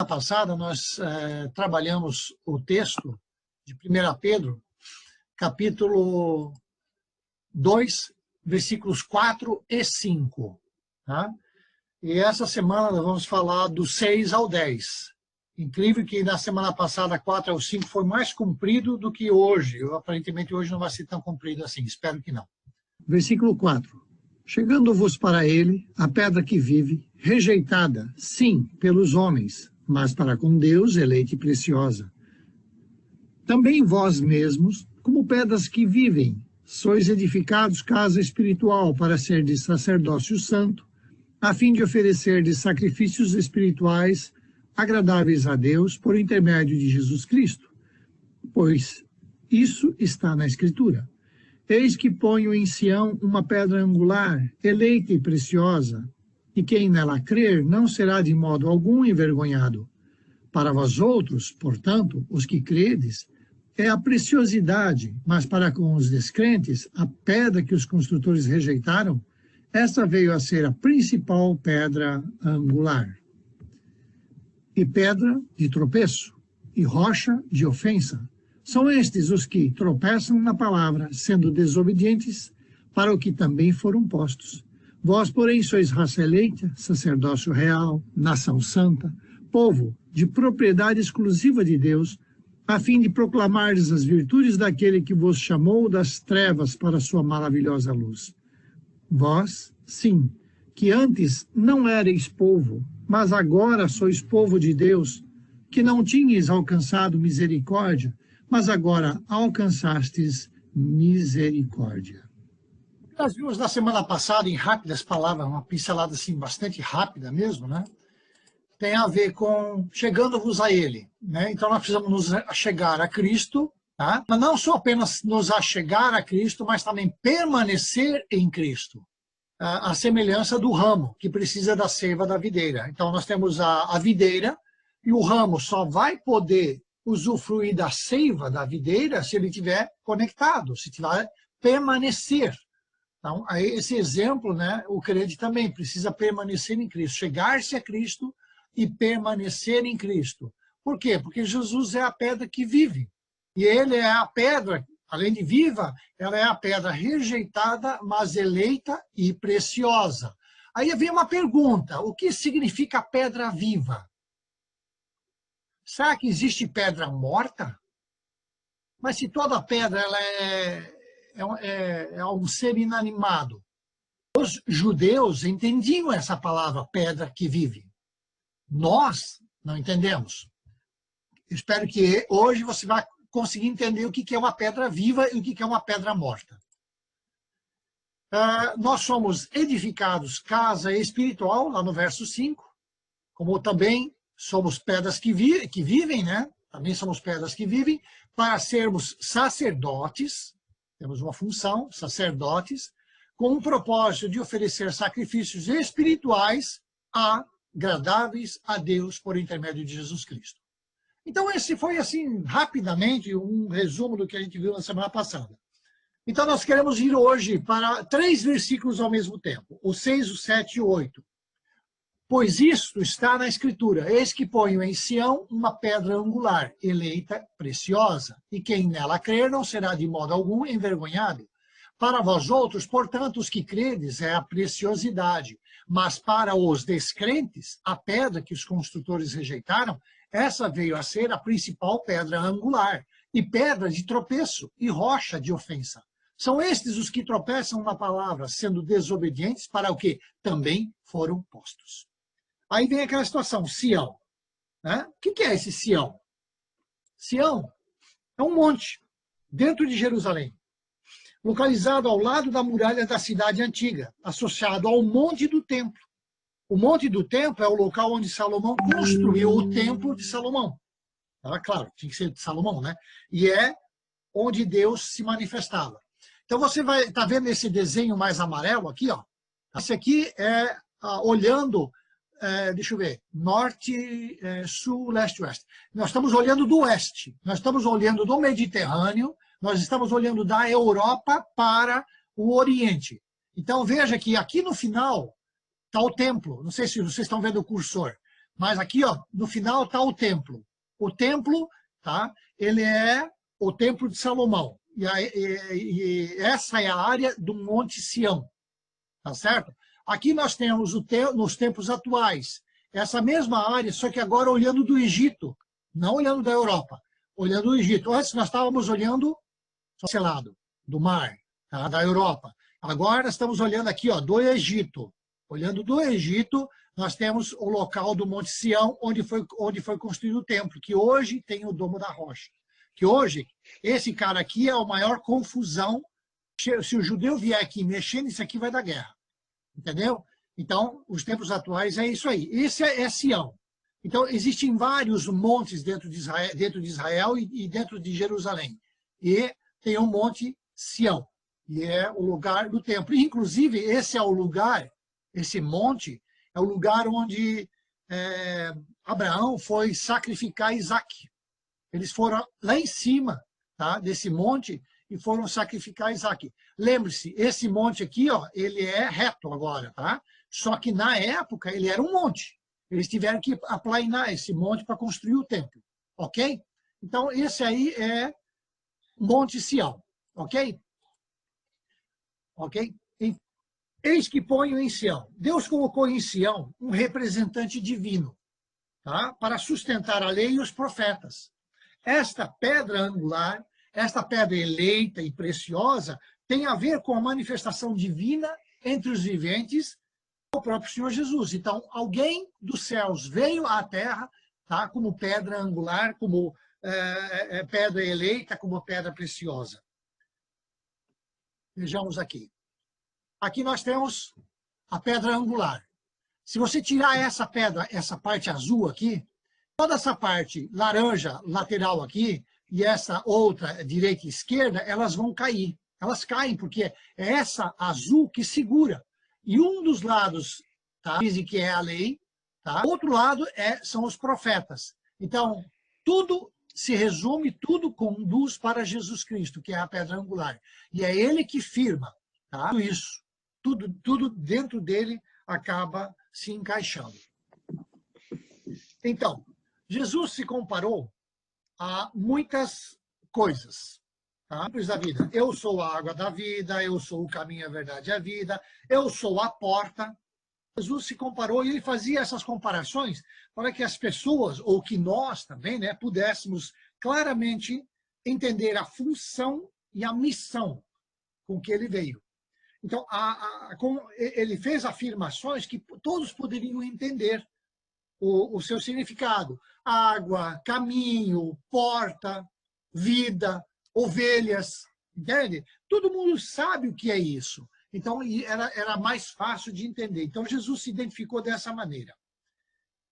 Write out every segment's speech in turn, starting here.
Passada, nós trabalhamos o texto de 1 Pedro, capítulo 2, versículos 4 e 5. Tá? E essa semana nós vamos falar do 6 ao 10. Incrível que na semana passada, 4 ao 5 foi mais comprido do que hoje. Aparentemente hoje não vai ser tão comprido assim, espero que não. Versículo 4. Chegando-vos para ele, a pedra que vive, rejeitada, sim, pelos homens, mas para com Deus eleita e preciosa. Também vós mesmos, como pedras que vivem, sois edificados casa espiritual para ser de sacerdócio santo, a fim de oferecer de sacrifícios espirituais agradáveis a Deus por intermédio de Jesus Cristo. Pois isso está na Escritura. Eis que ponho em Sião uma pedra angular, eleita e preciosa, e quem nela crer não será de modo algum envergonhado. Para vós outros, portanto, os que credes, é a preciosidade, mas para com os descrentes, a pedra que os construtores rejeitaram, essa veio a ser a principal pedra angular. E pedra de tropeço, e rocha de ofensa. São estes os que tropeçam na palavra, sendo desobedientes, para o que também foram postos. Vós, porém, sois raça eleita, sacerdócio real, nação santa, povo de propriedade exclusiva de Deus, a fim de proclamardes as virtudes daquele que vos chamou das trevas para a sua maravilhosa luz. Vós, sim, que antes não erais povo, mas agora sois povo de Deus, que não tinhas alcançado misericórdia, mas agora alcançastes misericórdia. Nós vimos na semana passada, em rápidas palavras, uma pincelada assim, bastante rápida mesmo, né? Tem a ver com chegando-vos a Ele, né? Então nós precisamos nos achegar a Cristo, tá? Mas não só apenas nos achegar a Cristo, mas também permanecer em Cristo. A semelhança do ramo, que precisa da seiva da videira. Então nós temos a videira, e o ramo só vai poder usufruir da seiva da videira se ele estiver conectado, se tiver permanecer. Então, aí esse exemplo, né, o crente também precisa permanecer em Cristo, chegar-se a Cristo e permanecer em Cristo. Por quê? Porque Jesus é a pedra que vive. E ele é a pedra, além de viva, ela é a pedra rejeitada, mas eleita e preciosa. Aí vem uma pergunta, o que significa pedra viva? Será que existe pedra morta? Mas se toda pedra ela é um ser inanimado. Os judeus entendiam essa palavra, pedra que vive. Nós não entendemos. Espero que hoje você vai conseguir entender o que é uma pedra viva e o que é uma pedra morta. Nós somos edificados casa espiritual, lá no verso 5, como também somos pedras que vivem, né? Também somos pedras que vivem, para sermos sacerdotes, temos uma função, sacerdotes, com o propósito de oferecer sacrifícios espirituais agradáveis a Deus por intermédio de Jesus Cristo. Então esse foi, assim, rapidamente, um resumo do que a gente viu na semana passada. Então nós queremos ir hoje para 3 versículos ao mesmo tempo, o 6, o 7 e o 8. Pois isto está na Escritura, eis que ponho em Sião uma pedra angular, eleita, preciosa, e quem nela crer não será de modo algum envergonhado. Para vós outros, portanto, os que credes é a preciosidade, mas para os descrentes, a pedra que os construtores rejeitaram, essa veio a ser a principal pedra angular, e pedra de tropeço, e rocha de ofensa. São estes os que tropeçam na palavra, sendo desobedientes para o que também foram postos. Aí vem aquela situação, Sião. Né? O que é esse Sião? Sião é um monte, dentro de Jerusalém, localizado ao lado da muralha da cidade antiga, associado ao Monte do Templo. O Monte do Templo é o local onde Salomão construiu o Templo de Salomão. Claro, tinha que ser de Salomão, né? E é onde Deus se manifestava. Então você vai estar vendo esse desenho mais amarelo aqui, ó. Esse aqui é olhando, deixa eu ver, norte, sul, leste, oeste. Nós estamos olhando do oeste, nós estamos olhando do Mediterrâneo, nós estamos olhando da Europa para o Oriente. Então veja que aqui no final está o templo, não sei se vocês estão vendo o cursor, Mas aqui, ó, no final está o templo. O templo, tá? Ele é o templo de Salomão. E essa é a área do Monte Sião, tá certo? Aqui nós temos nos tempos atuais essa mesma área, só que agora olhando do Egito, não olhando da Europa, olhando do Egito. Antes nós estávamos olhando desse lado do mar, tá? Da Europa. Agora nós estamos olhando aqui, ó, do Egito. Olhando do Egito, nós temos o local do Monte Sião, onde foi construído o templo, que hoje tem o Domo da Rocha. Que hoje, esse cara aqui é a maior confusão. Se o judeu vier aqui mexer nisso aqui, vai dar guerra. Entendeu? Então, os tempos atuais é isso aí. Esse é Sião. Então, existem vários montes dentro de Israel e dentro de Jerusalém. E tem um monte Sião, e é o lugar do templo. Inclusive, esse é o lugar, esse monte, é o lugar onde Abraão foi sacrificar Isaac. Eles foram lá em cima, tá, desse monte e foram sacrificar Isaac. Lembre-se, esse monte aqui, ó, ele é reto agora, tá? Só que na época ele era um monte. Eles tiveram que aplainar esse monte para construir o templo, ok? Então esse aí é Monte Sião, ok? Ok? Eis que ponho em Sião. Deus colocou em Sião um representante divino, tá? Para sustentar a lei e os profetas. Esta pedra angular, esta pedra eleita e preciosa, tem a ver com a manifestação divina entre os viventes, o próprio Senhor Jesus. Então, alguém dos céus veio à terra, tá? Como pedra angular, como pedra eleita, como pedra preciosa. Vejamos aqui. Aqui nós temos a pedra angular. Se você tirar essa pedra, essa parte azul aqui, toda essa parte laranja lateral aqui e essa outra direita e esquerda, elas vão cair. Elas caem porque é essa azul que segura. E um dos lados, tá, dizem que é a lei, tá? O outro lado são os profetas. Então, tudo se resume, tudo conduz para Jesus Cristo, que é a pedra angular. E é ele que firma, tá? Tudo isso, tudo dentro dele acaba se encaixando. Então, Jesus se comparou a muitas coisas, tá? Da vida. Eu sou a água da vida, eu sou o caminho, a verdade e a vida, eu sou a porta. Jesus se comparou e ele fazia essas comparações para que as pessoas, ou que nós também, né, pudéssemos claramente entender a função e a missão com que ele veio. Então, ele fez afirmações que todos poderiam entender o seu significado. Água, caminho, porta, vida, ovelhas, entende? Todo mundo sabe o que é isso. Então, era mais fácil de entender. Então, Jesus se identificou dessa maneira.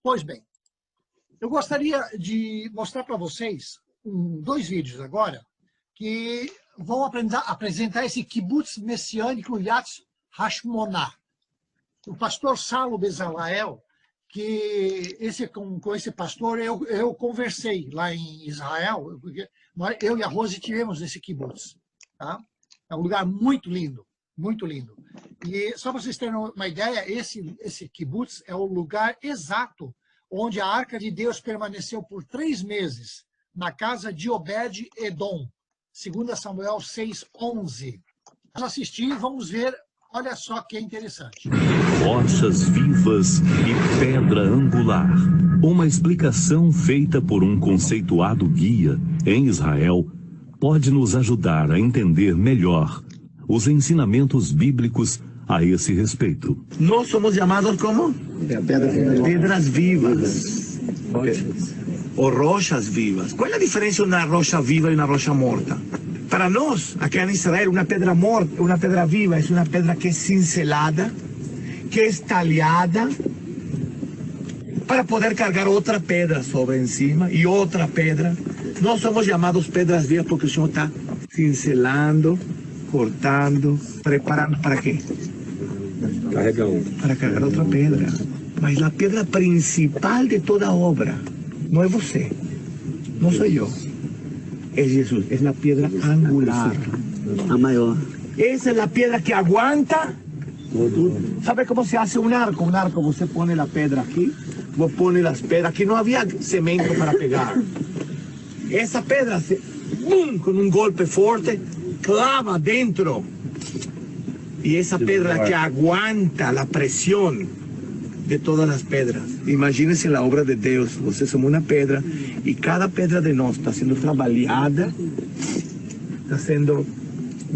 Pois bem, eu gostaria de mostrar para vocês 2 vídeos agora que vão apresentar esse kibbutz messiânico Yad Hashmonah. O pastor Salo Bezalel, que com esse pastor eu conversei lá em Israel, porque eu e a Rose tivemos esse kibbutz. Tá? É um lugar muito lindo. Muito lindo. E só para vocês terem uma ideia, esse kibbutz é o lugar exato onde a Arca de Deus permaneceu por 3 meses, na casa de Obed-Edom, 2 Samuel 6:11. Vamos assistir, vamos ver, olha só que interessante. Rochas vivas e pedra angular. Uma explicação feita por um conceituado guia em Israel pode nos ajudar a entender melhor os ensinamentos bíblicos a esse respeito. Nós somos chamados como? Pedras vivas. Ou rochas vivas. Qual é a diferença entre uma rocha viva e uma rocha morta? Para nós, aqui em Israel, uma pedra morta, uma pedra viva, é uma pedra que é cincelada, que é talhada, para poder carregar outra pedra sobre em cima e outra pedra. Nós somos chamados pedras vivas porque o Senhor está cincelando, cortando, preparando para quê? Para carregar outra pedra. Mas a pedra principal de toda a obra não é você, não sou eu, é Jesus, é a pedra angular, a maior. Essa é a pedra que aguanta. Sabe como se hace um arco? Um arco, você põe a pedra aqui, vos pone las pedras, que no había cemento para pegar. Esa pedra, ¡bum!, con un golpe fuerte, clava dentro. Y esa pedra que aguanta la presión de todas las pedras. Imagínense la obra de Deus. Vocês somos una pedra y cada pedra de nós está siendo trabalhada, está siendo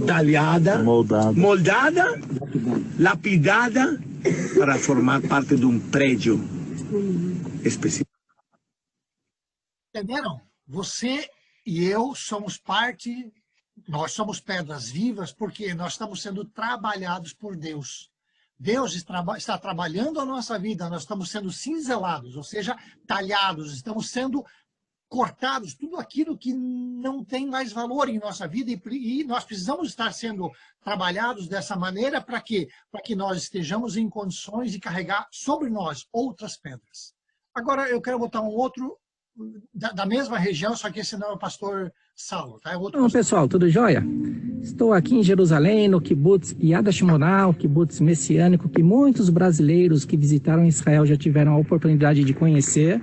talhada, moldada, lapidada para formar parte de um prédio específico. Entenderam? Você e eu somos parte, nós somos pedras vivas porque nós estamos sendo trabalhados por Deus. Deus está trabalhando a nossa vida, nós estamos sendo cinzelados, ou seja, talhados, estamos sendo cortados, tudo aquilo que não tem mais valor em nossa vida, e nós precisamos estar sendo trabalhados dessa maneira para quê? Para que nós estejamos em condições de carregar sobre nós outras pedras. Agora eu quero botar um outro da mesma região, só que esse não é o pastor Saulo, tá? É outro. Bom, pessoal, tudo jóia? Estou aqui em Jerusalém, no Kibbutz Yad Hashmonah, o Kibbutz messiânico, que muitos brasileiros que visitaram Israel já tiveram a oportunidade de conhecer.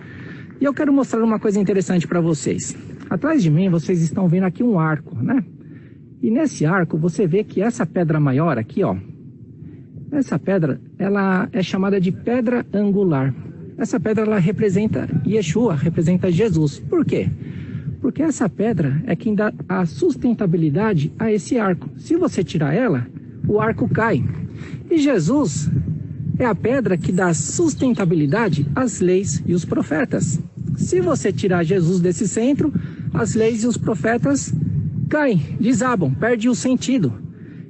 E eu quero mostrar uma coisa interessante para vocês. Atrás de mim, vocês estão vendo aqui um arco, né? E nesse arco, você vê que essa pedra maior aqui, ó, essa pedra, ela é chamada de pedra angular. Essa pedra, ela representa Yeshua, representa Jesus. Por quê? Porque essa pedra é quem dá a sustentabilidade a esse arco. Se você tirar ela, o arco cai. E Jesus é a pedra que dá sustentabilidade às leis e os profetas. Se você tirar Jesus desse centro, as leis e os profetas caem, desabam, perdem o sentido.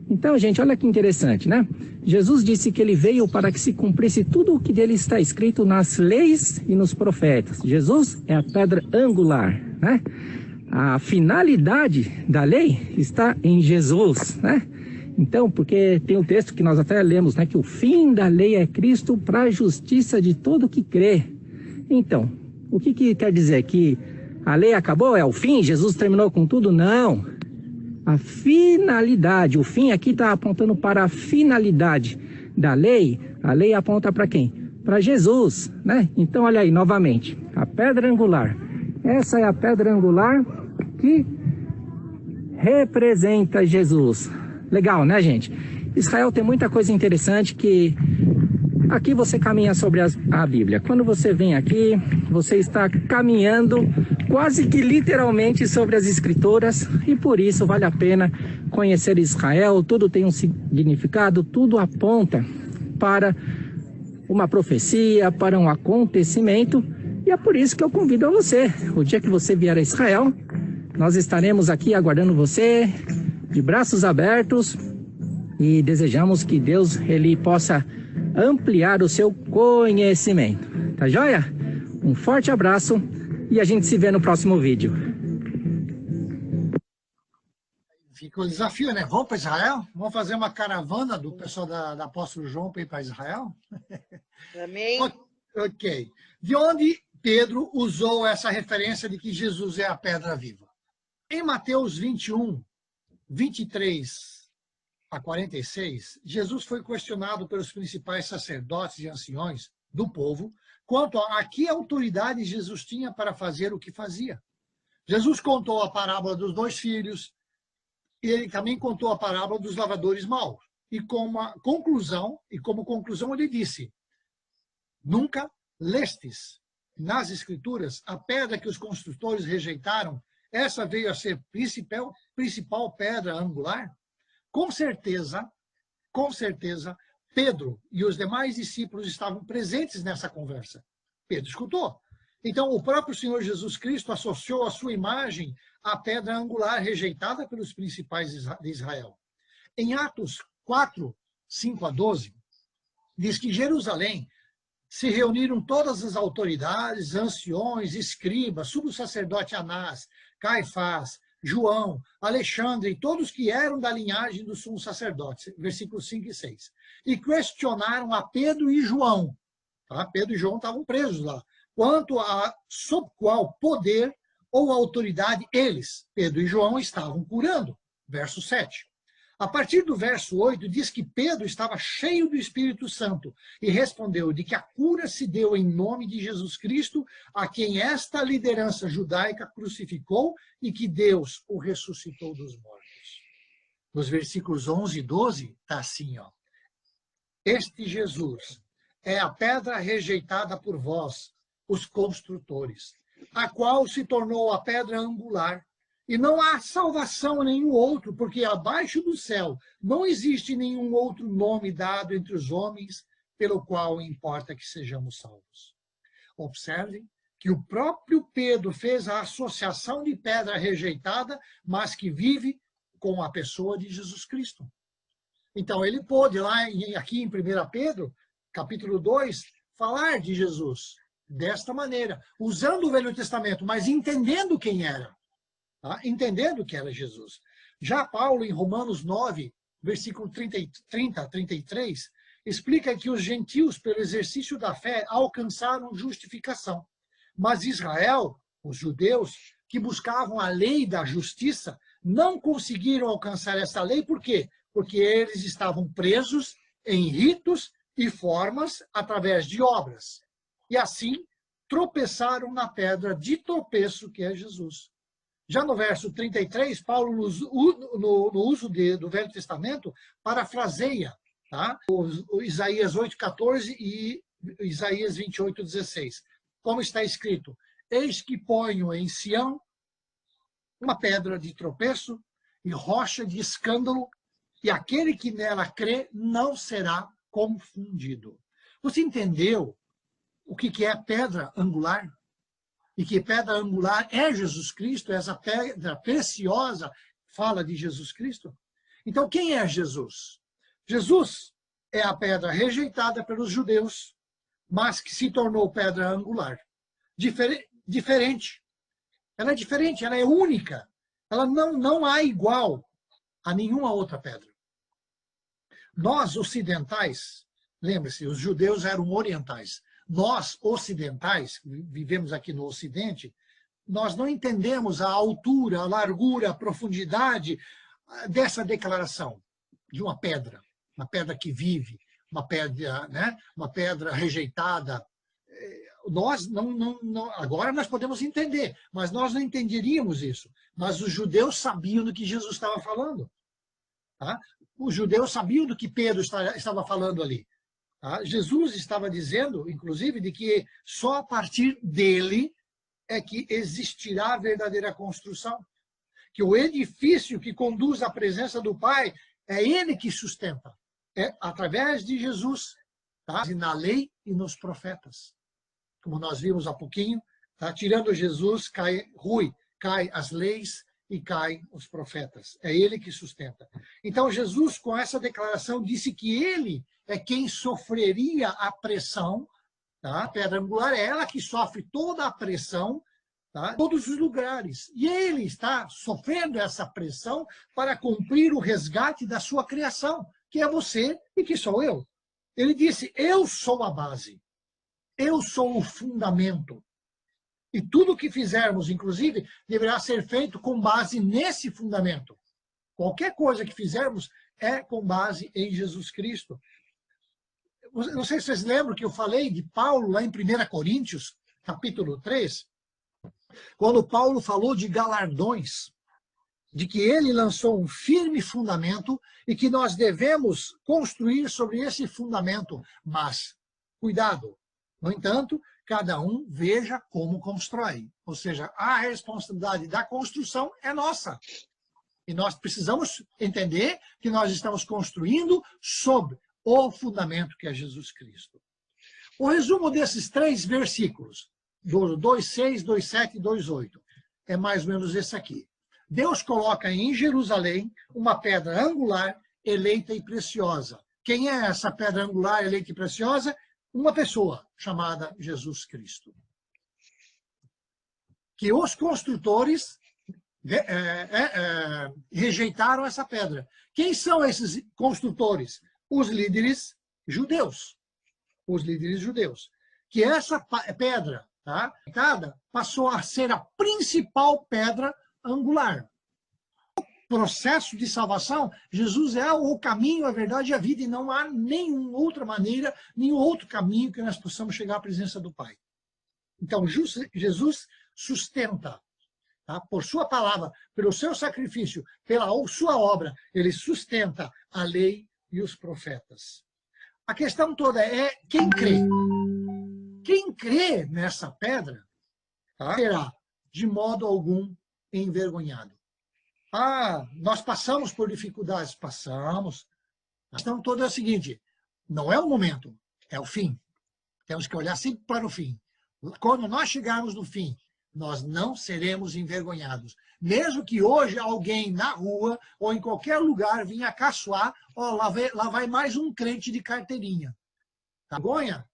Então, gente, olha que interessante, né? Jesus disse que ele veio para que se cumprisse tudo o que dele está escrito nas leis e nos profetas. Jesus é a pedra angular, né? A finalidade da lei está em Jesus, né? Então, porque tem um texto que nós até lemos, né? Que o fim da lei é Cristo para a justiça de todo que crê. Então, o que quer dizer? Que a lei acabou? É o fim? Jesus terminou com tudo? Não. A finalidade, o fim aqui está apontando para a finalidade da lei. A lei aponta para quem? Para Jesus, né? Então, olha aí, novamente, a pedra angular. Essa é a pedra angular que representa Jesus. Legal, né, gente? Israel tem muita coisa interessante que aqui você caminha sobre a Bíblia. Quando você vem aqui, você está caminhando quase que literalmente sobre as Escrituras, e por isso vale a pena conhecer Israel. Tudo tem um significado, tudo aponta para uma profecia, para um acontecimento, e é por isso que eu convido a você. O dia que você vier a Israel, nós estaremos aqui aguardando você, de braços abertos, e desejamos que Deus ele possa ampliar o seu conhecimento. Tá joia? Um forte abraço e a gente se vê no próximo vídeo. Fica o desafio, né? Vamos para Israel? Vamos fazer uma caravana do pessoal da Apóstolo João para ir para Israel? Amém. Ok. De onde Pedro usou essa referência de que Jesus é a pedra viva? Em Mateus 21, 23 a 46, Jesus foi questionado pelos principais sacerdotes e anciões do povo quanto a que autoridade Jesus tinha para fazer o que fazia. Jesus contou a parábola dos 2 filhos, e ele também contou a parábola dos lavadores maus. E como conclusão ele disse: nunca lestes nas Escrituras a pedra que os construtores rejeitaram, essa veio a ser principal pedra angular? Com certeza, Pedro e os demais discípulos estavam presentes nessa conversa. Pedro escutou. Então, o próprio Senhor Jesus Cristo associou a sua imagem à pedra angular rejeitada pelos principais de Israel. Em Atos 4, 5 a 12, diz que em Jerusalém se reuniram todas as autoridades, anciões, escribas, sumo sacerdote Anás, Caifás, João, Alexandre e todos que eram da linhagem do sumo sacerdote, versículos 5 e 6. E questionaram a Pedro e João, tá? Pedro e João estavam presos lá, quanto a sob qual poder ou autoridade eles, Pedro e João, estavam curando. Verso 7. A partir do verso 8, diz que Pedro estava cheio do Espírito Santo e respondeu de que a cura se deu em nome de Jesus Cristo, a quem esta liderança judaica crucificou e que Deus o ressuscitou dos mortos. Nos versículos 11 e 12, está assim, ó. Este Jesus é a pedra rejeitada por vós, os construtores, a qual se tornou a pedra angular. E não há salvação em nenhum outro, porque abaixo do céu não existe nenhum outro nome dado entre os homens pelo qual importa que sejamos salvos. Observem que o próprio Pedro fez a associação de pedra rejeitada, mas que vive com a pessoa de Jesus Cristo. Então, ele pôde, aqui em 1 Pedro, capítulo 2, falar de Jesus desta maneira, usando o Velho Testamento, mas entendendo quem era. Tá? Entendendo que era Jesus. Já Paulo, em Romanos 9, versículo 30 a 33, explica que os gentios, pelo exercício da fé, alcançaram justificação. Mas Israel, os judeus, que buscavam a lei da justiça, não conseguiram alcançar essa lei. Por quê? Porque eles estavam presos em ritos e formas através de obras. E assim, tropeçaram na pedra de tropeço que é Jesus. Já no verso 33, Paulo, no uso do Velho Testamento, parafraseia, tá? O Isaías 8,14 e Isaías 28,16. Como está escrito: eis que ponho em Sião uma pedra de tropeço e rocha de escândalo, e aquele que nela crê não será confundido. Você entendeu o que é pedra angular? E que pedra angular é Jesus Cristo, essa pedra preciosa fala de Jesus Cristo. Então, quem é Jesus? Jesus é a pedra rejeitada pelos judeus, mas que se tornou pedra angular. Diferente. Ela é diferente, ela é única. Ela não há igual a nenhuma outra pedra. Nós, ocidentais, lembre-se, os judeus eram orientais. Nós, ocidentais, vivemos aqui no Ocidente, nós não entendemos a altura, a largura, a profundidade dessa declaração de uma pedra que vive, uma pedra, né? Uma pedra rejeitada. Nós agora nós podemos entender, mas nós não entenderíamos isso. Mas os judeus sabiam do que Jesus estava falando. Tá? Os judeus sabiam do que Pedro estava falando ali. Tá? Jesus estava dizendo, inclusive, de que só a partir dele é que existirá a verdadeira construção. Que o edifício que conduz à presença do Pai é ele que sustenta. É através de Jesus, tá? E na lei e nos profetas. Como nós vimos há pouquinho, tá? Tirando Jesus, cai as leis e caem os profetas. É ele que sustenta. Então, Jesus, com essa declaração, disse que ele é quem sofreria a pressão. Tá? A pedra angular é ela que sofre toda a pressão, tá? Em todos os lugares. E ele está sofrendo essa pressão para cumprir o resgate da sua criação, que é você e que sou eu. Ele disse: eu sou a base. Eu sou o fundamento. E tudo o que fizermos, inclusive, deverá ser feito com base nesse fundamento. Qualquer coisa que fizermos é com base em Jesus Cristo. Não sei se vocês lembram que eu falei de Paulo lá em 1 Coríntios, capítulo 3, quando Paulo falou de galardões, de que ele lançou um firme fundamento e que nós devemos construir sobre esse fundamento. Mas, cuidado, no entanto, cada um veja como constrói. Ou seja, a responsabilidade da construção é nossa. E nós precisamos entender que nós estamos construindo sobre o fundamento que é Jesus Cristo. O resumo desses 3 versículos, do 2:6, 2:7 e 2:8, é mais ou menos esse aqui. Deus coloca em Jerusalém uma pedra angular, eleita e preciosa. Quem é essa pedra angular, eleita e preciosa? Uma pessoa chamada Jesus Cristo. Que os construtores rejeitaram essa pedra. Quem são esses construtores? Os líderes judeus. Os líderes judeus. Que essa pedra, tá, passou a ser a principal pedra angular. processo de salvação, Jesus é o caminho, a verdade e a vida, e não há nenhuma outra maneira, nenhum outro caminho que nós possamos chegar à presença do Pai. Então, Jesus sustenta, tá? Por sua palavra, pelo seu sacrifício, pela sua obra, ele sustenta a lei e os profetas. A questão toda é quem crê. Quem crê nessa pedra, tá, será de modo algum envergonhado. Nós passamos por dificuldades, passamos. A questão toda é a seguinte: não é o momento, é o fim. Temos que olhar sempre para o fim. Quando nós chegarmos no fim, nós não seremos envergonhados. Mesmo que hoje alguém na rua ou em qualquer lugar venha caçoar, lá vai mais um crente de carteirinha. A vergonha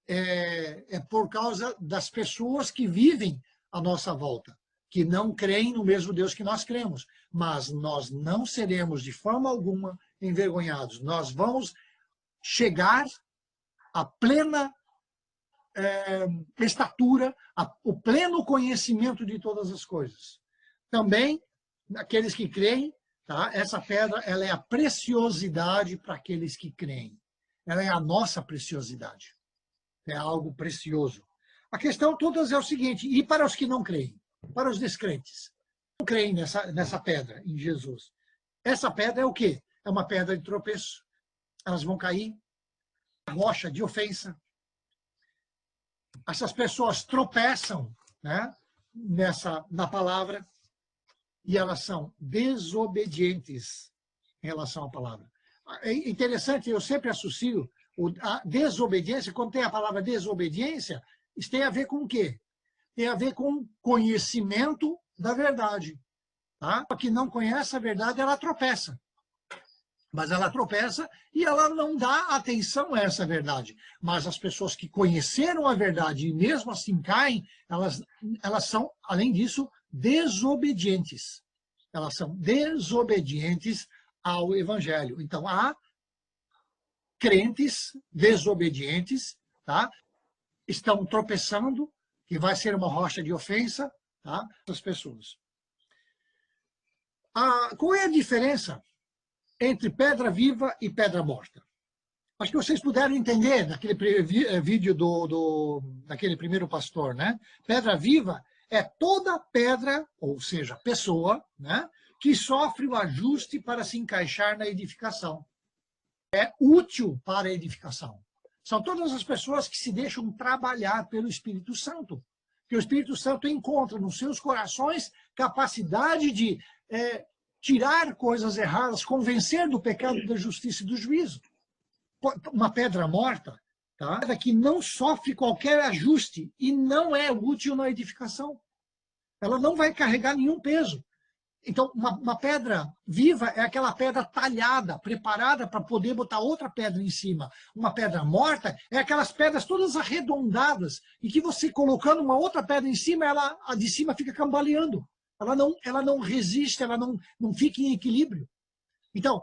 é por causa das pessoas que vivem à nossa volta, que não creem no mesmo Deus que nós cremos. Mas nós não seremos de forma alguma envergonhados. Nós vamos chegar à plena estatura, o pleno conhecimento de todas as coisas. Também, aqueles que creem, tá? Essa pedra, ela é a preciosidade para aqueles que creem. Ela é a nossa preciosidade. É algo precioso. A questão toda é o seguinte: e para os que não creem? Para os descrentes? Não creem nessa pedra, em Jesus. Essa pedra é o quê? É uma pedra de tropeço. Elas vão cair. Rocha de ofensa. Essas pessoas tropeçam, né, na palavra, e elas são desobedientes em relação à palavra. É interessante, eu sempre associo a desobediência, quando tem a palavra desobediência, isso tem a ver com o quê? Tem a ver com conhecimento da verdade. Tá? A que não conhece a verdade, ela tropeça. Mas ela tropeça e ela não dá atenção a essa verdade. Mas as pessoas que conheceram a verdade e mesmo assim caem, elas são, além disso, desobedientes. Elas são desobedientes ao Evangelho. Então, há crentes desobedientes, tá? Estão tropeçando, que vai ser uma rocha de ofensa, tá? Essas pessoas. Qual é a diferença entre pedra viva e pedra morta? Acho que vocês puderam entender naquele vídeo daquele primeiro pastor, né? Pedra viva é toda pedra, ou seja, pessoa, né, que sofre o ajuste para se encaixar na edificação. É útil para a edificação. São todas as pessoas que se deixam trabalhar pelo Espírito Santo. Que o Espírito Santo encontra nos seus corações capacidade de tirar coisas erradas, convencer do pecado, da justiça e do juízo. Uma pedra morta, tá? Que não sofre qualquer ajuste e não é útil na edificação. Ela não vai carregar nenhum peso. Então, uma pedra viva é aquela pedra talhada, preparada para poder botar outra pedra em cima. Uma pedra morta é aquelas pedras todas arredondadas e que você colocando uma outra pedra em cima, a de cima fica cambaleando. Ela não resiste, ela não fica em equilíbrio. Então,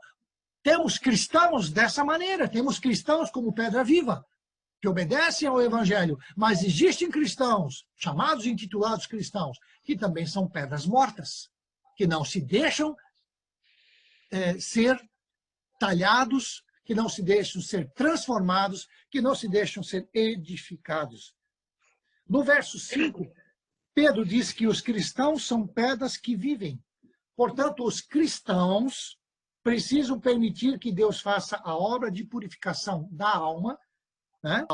temos cristãos dessa maneira, temos cristãos como pedra viva, que obedecem ao Evangelho, mas existem cristãos, chamados e intitulados cristãos, que também são pedras mortas, que não se deixam ser talhados, que não se deixam ser transformados, que não se deixam ser edificados. No verso 5, Pedro diz que os cristãos são pedras que vivem. Portanto, os cristãos precisam permitir que Deus faça a obra de purificação da alma, né?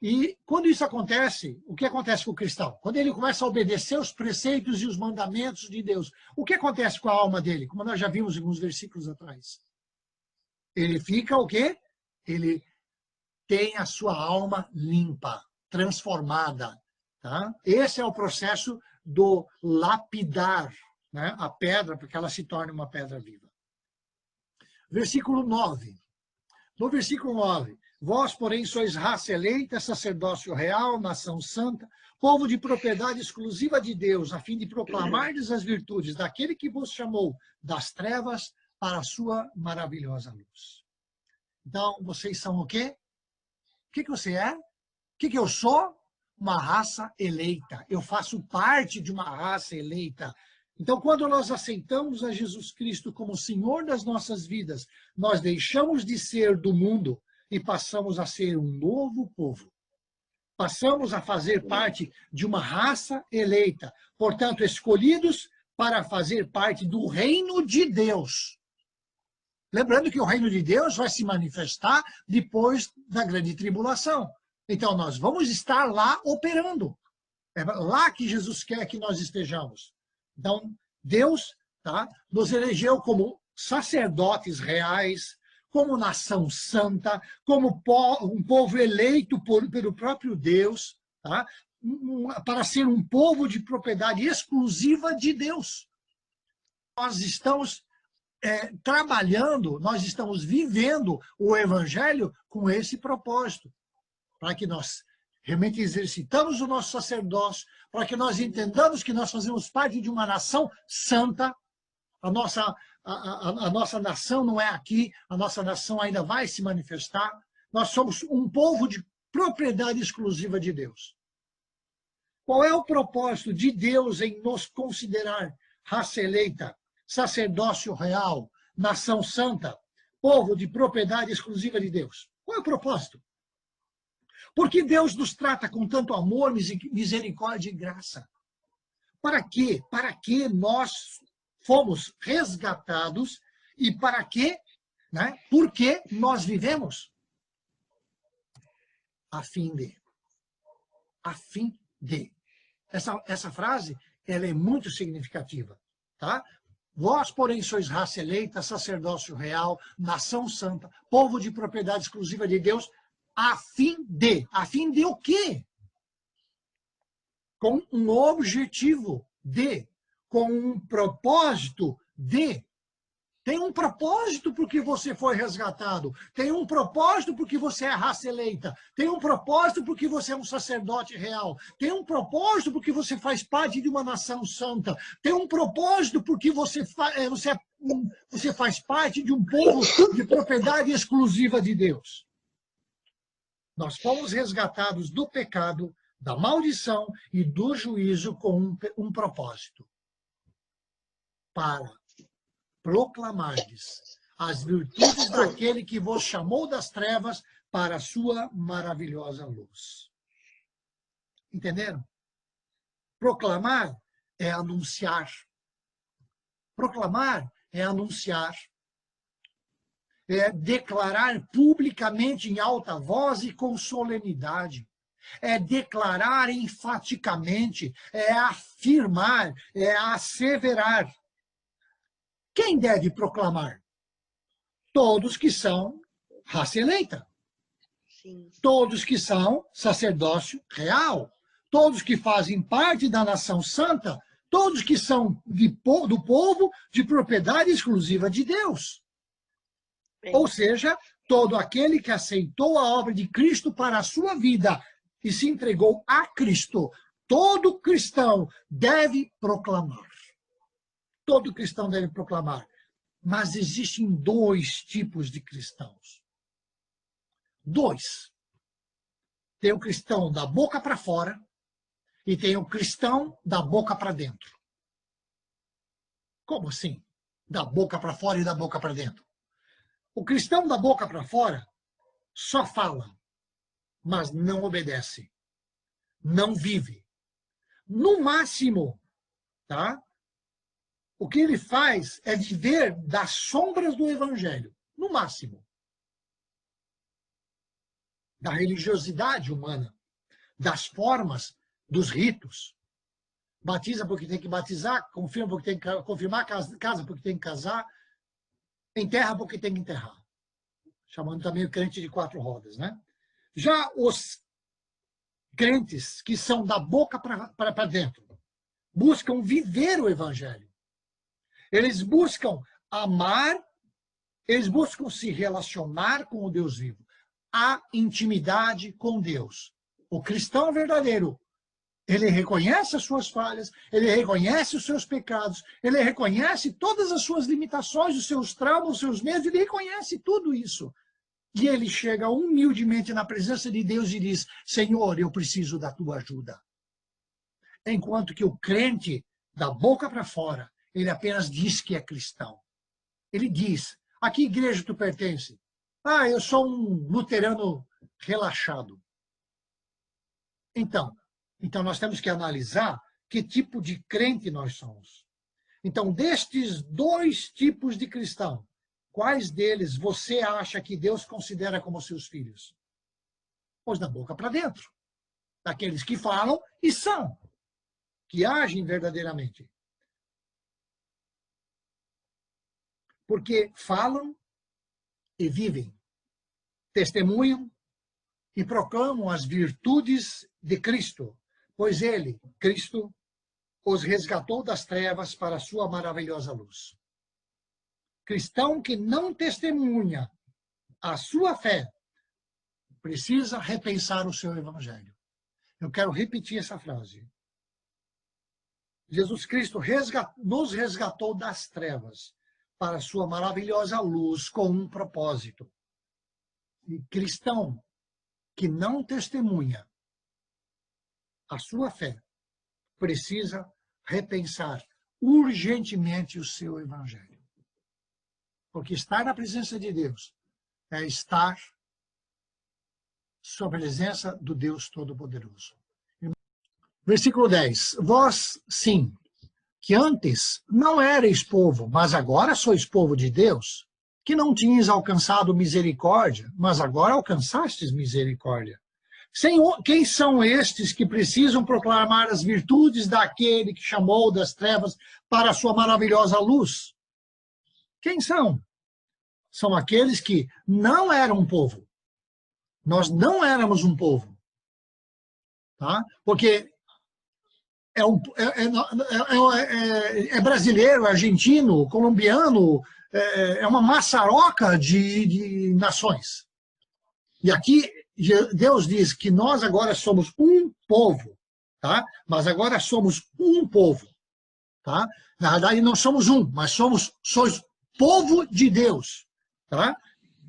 E quando isso acontece, o que acontece com o cristão? Quando ele começa a obedecer os preceitos e os mandamentos de Deus, o que acontece com a alma dele? Como nós já vimos em alguns versículos atrás. Ele fica o quê? Ele tem a sua alma limpa, transformada. Tá? Esse é o processo do lapidar, né, a pedra, para que ela se torne uma pedra viva. Versículo 9. No versículo 9. Vós, porém, sois raça eleita, sacerdócio real, nação santa, povo de propriedade exclusiva de Deus, a fim de proclamardes as virtudes daquele que vos chamou das trevas para a sua maravilhosa luz. Então, vocês são o quê? O que você é? O que eu sou? Uma raça eleita. Eu faço parte de uma raça eleita. Então, quando nós aceitamos a Jesus Cristo como Senhor das nossas vidas, nós deixamos de ser do mundo e passamos a ser um novo povo. Passamos a fazer parte de uma raça eleita, portanto, escolhidos para fazer parte do reino de Deus. Lembrando que o reino de Deus vai se manifestar depois da grande tribulação. Então, nós vamos estar lá operando. É lá que Jesus quer que nós estejamos. Então, Deus, tá, nos elegeu como sacerdotes reais, como nação santa, como um povo eleito pelo próprio Deus, tá, para ser um povo de propriedade exclusiva de Deus. Nós estamos trabalhando, nós estamos vivendo o Evangelho com esse propósito, para que nós realmente exercitamos o nosso sacerdócio, para que nós entendamos que nós fazemos parte de uma nação santa. A nossa nação não é aqui, a nossa nação ainda vai se manifestar. Nós somos um povo de propriedade exclusiva de Deus. Qual é o propósito de Deus em nos considerar raça eleita, sacerdócio real, nação santa, povo de propriedade exclusiva de Deus? Qual é o propósito? Porque Deus nos trata com tanto amor, misericórdia e graça. Para quê? Para que nós fomos resgatados e para quê? Né? Por que nós vivemos? A fim de. A fim de. Essa frase, ela é muito significativa. Tá? Vós, porém, sois raça eleita, sacerdócio real, nação santa, povo de propriedade exclusiva de Deus, a fim de o quê? Com um objetivo de, com um propósito de. Tem um propósito porque você foi resgatado, tem um propósito porque você é raça eleita, tem um propósito porque você é um sacerdote real, tem um propósito porque você faz parte de uma nação santa, tem um propósito porque você faz parte de um povo de propriedade exclusiva de Deus. Nós fomos resgatados do pecado, da maldição e do juízo com um propósito. Para proclamardes as virtudes daquele que vos chamou das trevas para a sua maravilhosa luz. Entenderam? Proclamar é anunciar. Proclamar é anunciar. É declarar publicamente em alta voz e com solenidade. É declarar enfaticamente, é afirmar, é asseverar. Quem deve proclamar? Todos que são raça eleita. Sim. Todos que são sacerdócio real. Todos que fazem parte da nação santa. Todos que são do povo de propriedade exclusiva de Deus. Ou seja, todo aquele que aceitou a obra de Cristo para a sua vida e se entregou a Cristo, todo cristão deve proclamar. Todo cristão deve proclamar. Mas existem dois tipos de cristãos. Dois. Tem o cristão da boca para fora e tem o cristão da boca para dentro. Como assim? Da boca para fora e da boca para dentro. O cristão da boca para fora só fala, mas não obedece, não vive. No máximo, tá? O que ele faz é viver das sombras do evangelho, no máximo. Da religiosidade humana, das formas, dos ritos. Batiza porque tem que batizar, confirma porque tem que confirmar, casa porque tem que casar, enterra porque tem que enterrar. Chamando também o crente de 4 rodas, né? Já os crentes que são da boca para dentro, buscam viver o evangelho. Eles buscam amar, eles buscam se relacionar com o Deus vivo. A intimidade com Deus. O cristão verdadeiro, ele reconhece as suas falhas, ele reconhece os seus pecados, ele reconhece todas as suas limitações, os seus traumas, os seus medos, ele reconhece tudo isso. E ele chega humildemente na presença de Deus e diz, Senhor, eu preciso da tua ajuda. Enquanto que o crente da boca para fora, ele apenas diz que é cristão. Ele diz, a que igreja tu pertence? Ah, eu sou um luterano relaxado. Então nós temos que analisar que tipo de crente nós somos. Então, destes dois tipos de cristão, quais deles você acha que Deus considera como seus filhos? Pois da boca para dentro. Daqueles que falam e são, que agem verdadeiramente. Porque falam e vivem, testemunham e proclamam as virtudes de Cristo, pois ele, Cristo, os resgatou das trevas para a sua maravilhosa luz. Cristão que não testemunha a sua fé precisa repensar o seu evangelho. Eu quero repetir essa frase. Jesus Cristo nos resgatou das trevas para a sua maravilhosa luz com um propósito. E cristão que não testemunha a sua fé precisa repensar urgentemente o seu evangelho. Porque estar na presença de Deus é estar sob a presença do Deus Todo-Poderoso. Versículo 10. Vós, sim, que antes não erais povo, mas agora sois povo de Deus, que não tinhas alcançado misericórdia, mas agora alcançastes misericórdia. Quem são estes que precisam proclamar as virtudes daquele que chamou das trevas para a sua maravilhosa luz? Quem são? São aqueles que não eram um povo. Nós não éramos um povo. Tá? Porque é brasileiro, argentino, colombiano, é uma maçaroca de nações. E aqui Deus diz que nós agora somos um povo, tá? Mas agora somos um povo, tá? Na verdade não somos um, mas sois povo de Deus, tá?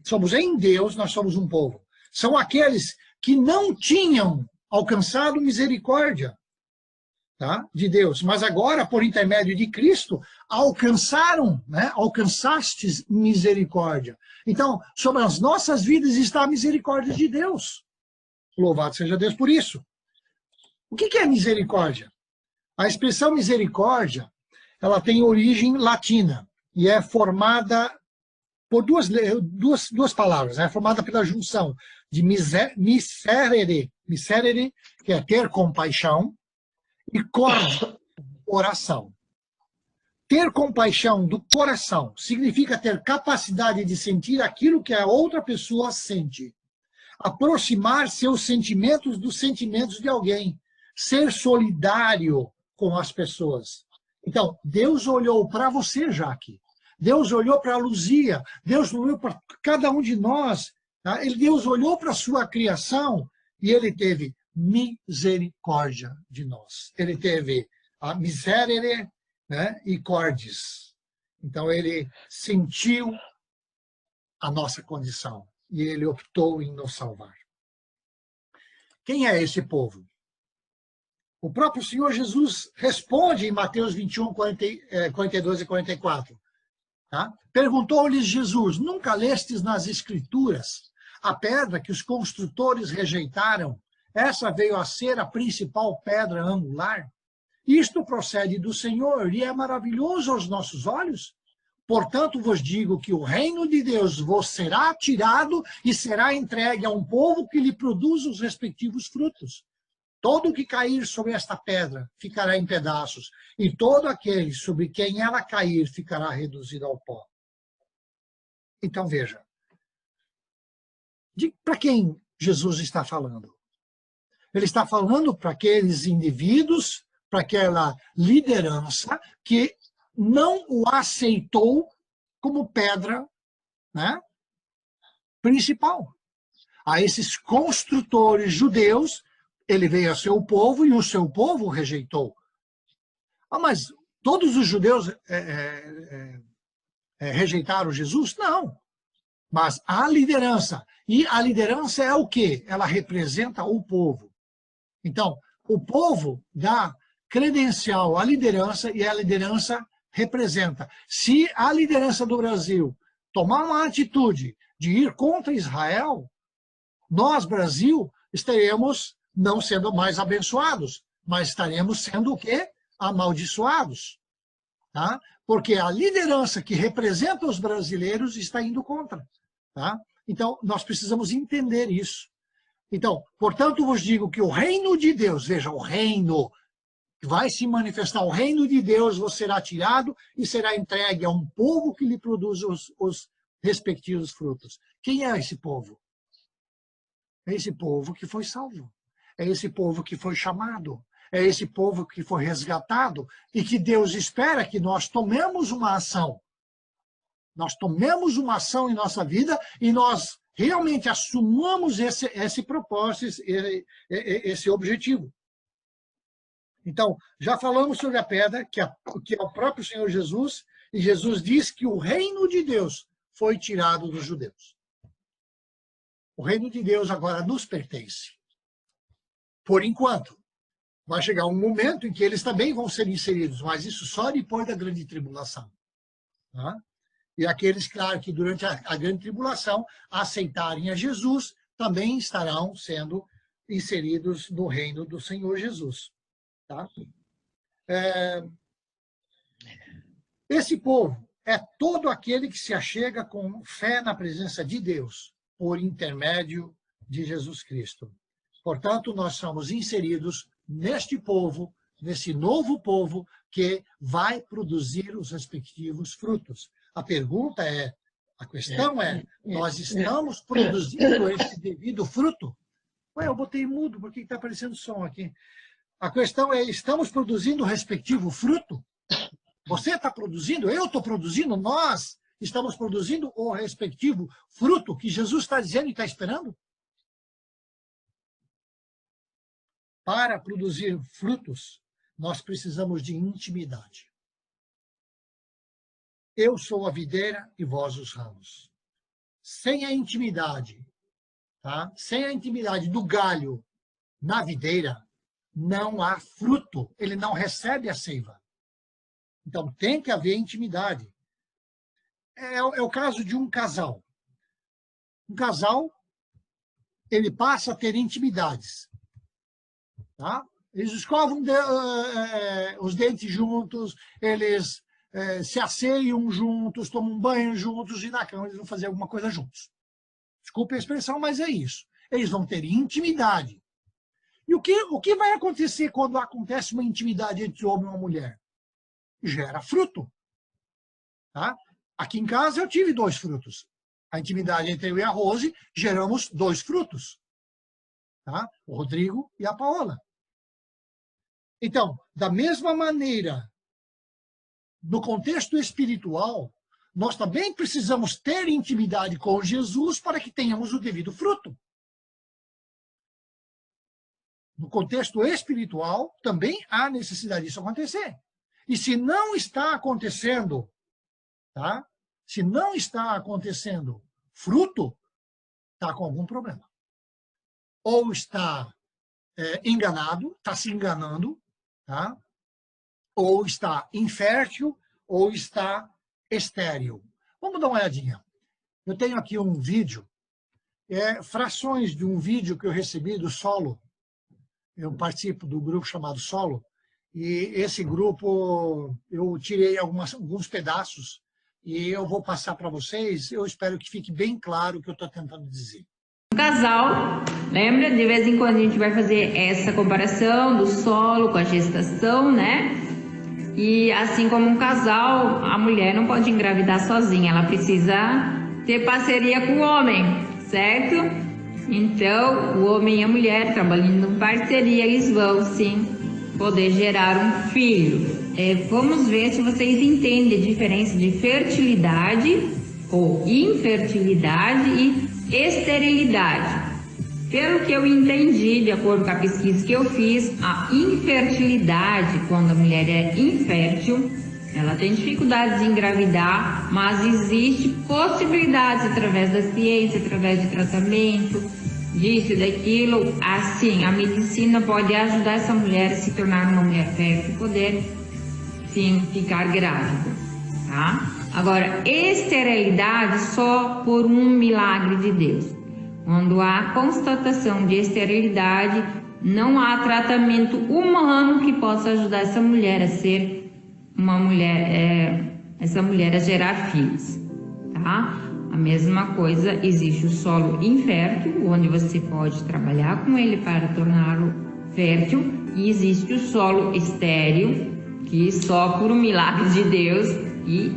Somos em Deus, nós somos um povo. São aqueles que não tinham alcançado misericórdia, tá? De Deus, mas agora, por intermédio de Cristo, alcançaram, né? Alcançastes misericórdia. Então, sobre as nossas vidas está a misericórdia de Deus. Louvado seja Deus por isso. O que é misericórdia? A expressão misericórdia, ela tem origem latina e é formada por duas palavras, é formada pela junção de miserere, que é ter compaixão, e coração. Ter compaixão do coração significa ter capacidade de sentir aquilo que a outra pessoa sente. Aproximar seus sentimentos dos sentimentos de alguém. Ser solidário com as pessoas. Então, Deus olhou para você, Jaque. Deus olhou para a Luzia. Deus olhou para cada um de nós. Tá? Deus olhou para a sua criação e ele teve misericórdia de nós. Ele teve a miserere, né, e cordis. Então ele sentiu a nossa condição e ele optou em nos salvar. Quem é esse povo? O próprio Senhor Jesus responde em Mateus 21, 42 e 44. Tá? Perguntou-lhes Jesus, nunca lestes nas Escrituras a pedra que os construtores rejeitaram? Essa veio a ser a principal pedra angular. Isto procede do Senhor e é maravilhoso aos nossos olhos. Portanto, vos digo que o reino de Deus vos será tirado e será entregue a um povo que lhe produz os respectivos frutos. Todo o que cair sobre esta pedra ficará em pedaços, e todo aquele sobre quem ela cair ficará reduzido ao pó. Então, veja. Para quem Jesus está falando? Ele está falando para aqueles indivíduos, para aquela liderança que não o aceitou como pedra, né, principal. A esses construtores judeus, ele veio a seu povo e o seu povo o rejeitou. Mas todos os judeus rejeitaram Jesus? Não. Mas a liderança. E a liderança é o quê? Ela representa o povo. Então, o povo da credencial à liderança e a liderança representa. Se a liderança do Brasil tomar uma atitude de ir contra Israel, nós, Brasil, estaremos não sendo mais abençoados, mas estaremos sendo o quê? Amaldiçoados. Tá? Porque a liderança que representa os brasileiros está indo contra. Tá? Então, nós precisamos entender isso. Então, portanto, vos digo que o reino de Deus, veja, o reino vai se manifestar, o reino de Deus vos será tirado e será entregue a um povo que lhe produz os respectivos frutos. Quem é esse povo? É esse povo que foi salvo. É esse povo que foi chamado. É esse povo que foi resgatado e que Deus espera que nós tomemos uma ação. Nós tomemos uma ação em nossa vida e nós realmente assumamos esse propósito, esse objetivo. Então, já falamos sobre a pedra, que é o próprio Senhor Jesus, e Jesus diz que o reino de Deus foi tirado dos judeus. O reino de Deus agora nos pertence. Por enquanto. Vai chegar um momento em que eles também vão ser inseridos, mas isso só depois da grande tribulação. Tá? E aqueles, claro, que durante a grande tribulação aceitarem a Jesus, também estarão sendo inseridos no reino do Senhor Jesus. Tá? Esse povo é todo aquele que se achega com fé na presença de Deus, por intermédio de Jesus Cristo. Portanto, nós somos inseridos neste povo, nesse novo povo que vai produzir os respectivos frutos. A questão é, nós estamos produzindo esse devido fruto? Ué, eu botei mudo, por que está aparecendo som aqui? A questão é, estamos produzindo o respectivo fruto? Você está produzindo, eu estou produzindo, nós estamos produzindo o respectivo fruto que Jesus está dizendo e está esperando? Para produzir frutos, nós precisamos de intimidade. Eu sou a videira e vós os ramos. Sem a intimidade, tá? Sem a intimidade do galho na videira, não há fruto, ele não recebe a seiva. Então, tem que haver intimidade. É o caso de um casal. Um casal, ele passa a ter intimidades. Tá? Eles escovam os dentes juntos, eles se asseiam juntos, tomam banho juntos e na cama eles vão fazer alguma coisa juntos. Desculpe a expressão, mas é isso. Eles vão ter intimidade. E o que vai acontecer quando acontece uma intimidade entre homem e uma mulher? Gera fruto. Tá? Aqui em casa eu tive 2 frutos. A intimidade entre eu e a Rose, geramos 2 frutos. Tá? O Rodrigo e a Paola. Então, da mesma maneira, no contexto espiritual, nós também precisamos ter intimidade com Jesus para que tenhamos o devido fruto. No contexto espiritual, também há necessidade disso acontecer. E se não está acontecendo, tá? Se não está acontecendo fruto, está com algum problema. Ou está enganado, está se enganando, tá? Ou está infértil, ou está estéril. Vamos dar uma olhadinha. Eu tenho aqui um vídeo, frações de um vídeo que eu recebi do Solo. Eu participo do grupo chamado Solo, e esse grupo eu tirei alguns pedaços e eu vou passar para vocês. Eu espero que fique bem claro o que eu estou tentando dizer. Um casal, lembra? De vez em quando a gente vai fazer essa comparação do solo com a gestação, né? E assim como um casal, a mulher não pode engravidar sozinha, ela precisa ter parceria com o homem, certo? Então, o homem e a mulher, trabalhando em parceria, eles vão sim poder gerar um filho. Vamos ver se vocês entendem a diferença de fertilidade ou infertilidade e esterilidade. Pelo que eu entendi, de acordo com a pesquisa que eu fiz, a infertilidade, quando a mulher é infértil, ela tem dificuldades em engravidar, mas existe possibilidades através da ciência, através de tratamento, disso, daquilo, assim, a medicina pode ajudar essa mulher a se tornar uma mulher fértil e poder, sim, ficar grávida, tá? Agora, esterilidade só por um milagre de Deus. Quando há constatação de esterilidade, não há tratamento humano que possa ajudar essa mulher a ser uma mulher, essa mulher a gerar filhos, tá? A mesma coisa, existe o solo infértil, onde você pode trabalhar com ele para torná-lo fértil, e existe o solo estéril, que só por um milagre de Deus, e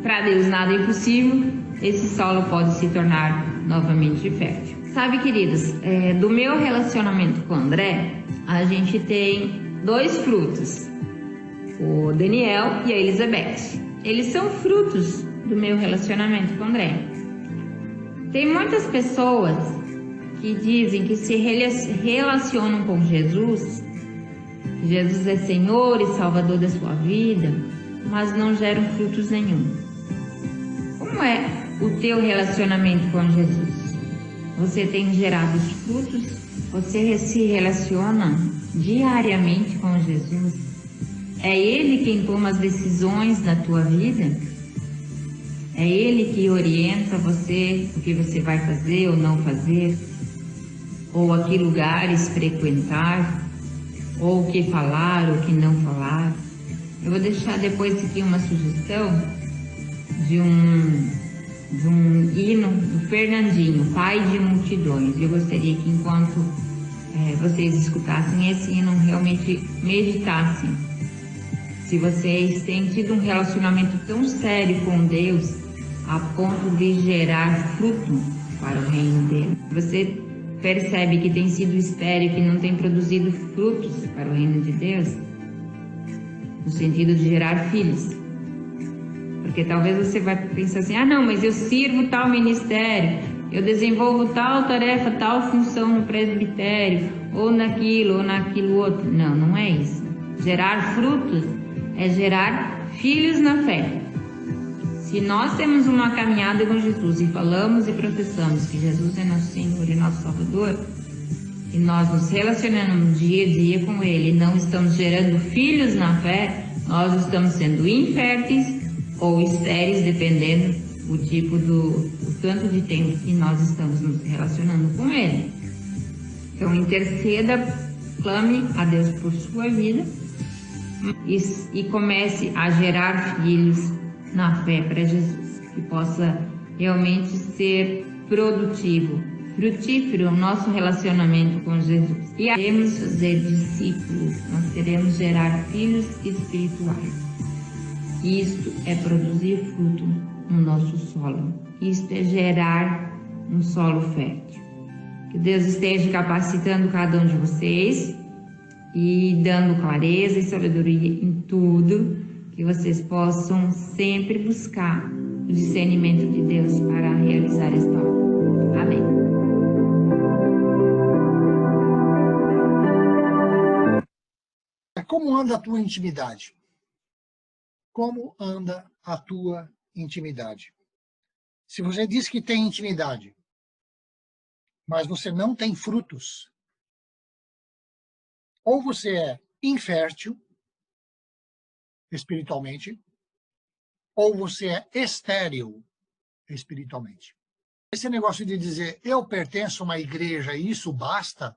para Deus nada é impossível, esse solo pode se tornar novamente fértil. Sabe, queridos, do meu relacionamento com o André, a gente tem 2 frutos, o Daniel e a Elizabeth. Eles são frutos do meu relacionamento com o André. Tem muitas pessoas que dizem que se relacionam com Jesus, que Jesus é Senhor e Salvador da sua vida, mas não geram frutos nenhum. Como é o teu relacionamento com Jesus? Você tem gerado os frutos? Você se relaciona diariamente com Jesus? É Ele quem toma as decisões na tua vida? É Ele que orienta você o que você vai fazer ou não fazer? Ou a que lugares frequentar? Ou o que falar ou o que não falar? Eu vou deixar depois aqui uma sugestão de um hino do Fernandinho, Pai de Multidões. Eu gostaria que enquanto vocês escutassem esse hino, realmente meditassem. Se vocês têm tido um relacionamento tão sério com Deus, a ponto de gerar fruto para o reino dele, você percebe que tem sido estéril, que não tem produzido frutos para o reino de Deus, no sentido de gerar filhos. Porque talvez você vai pensar assim, não, mas eu sirvo tal ministério, eu desenvolvo tal tarefa, tal função no presbitério, ou naquilo outro. Não, não é isso. Gerar frutos é gerar filhos na fé. Se nós temos uma caminhada com Jesus e falamos e professamos que Jesus é nosso Senhor e nosso Salvador, e nós nos relacionamos dia a dia com Ele e não estamos gerando filhos na fé, nós estamos sendo inférteis ou estéreis, dependendo do tipo do tanto de tempo que nós estamos nos relacionando com Ele. Então, interceda, clame a Deus por sua vida e comece a gerar filhos na fé para Jesus, que possa realmente ser produtivo, frutífero o nosso relacionamento com Jesus. E queremos fazer discípulos, nós queremos gerar filhos espirituais. Isto é produzir fruto no nosso solo. Isto é gerar um solo fértil. Que Deus esteja capacitando cada um de vocês e dando clareza e sabedoria em tudo, que vocês possam sempre buscar o discernimento de Deus para realizar esta obra. Amém. Como anda a tua intimidade? Como anda a tua intimidade? Se você diz que tem intimidade, mas você não tem frutos, ou você é infértil espiritualmente, ou você é estéril espiritualmente. Esse negócio de dizer, eu pertenço a uma igreja e isso basta,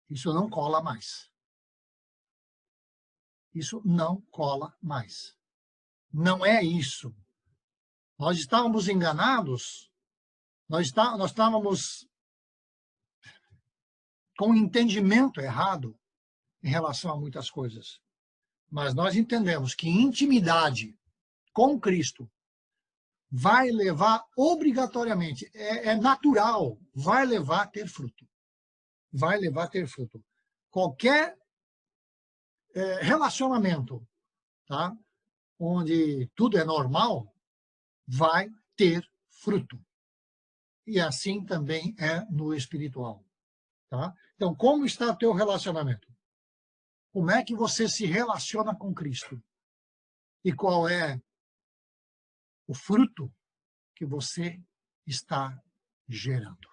isso não cola mais. Isso não cola mais. Não é isso. Nós estávamos enganados, nós estávamos com um entendimento errado em relação a muitas coisas. Mas nós entendemos que intimidade com Cristo vai levar obrigatoriamente, é natural, vai levar a ter fruto. Vai levar a ter fruto. Qualquer relacionamento, tá, onde tudo é normal, vai ter fruto. E assim também é no espiritual. Tá? Então, como está o teu relacionamento? Como é que você se relaciona com Cristo? E qual é o fruto que você está gerando?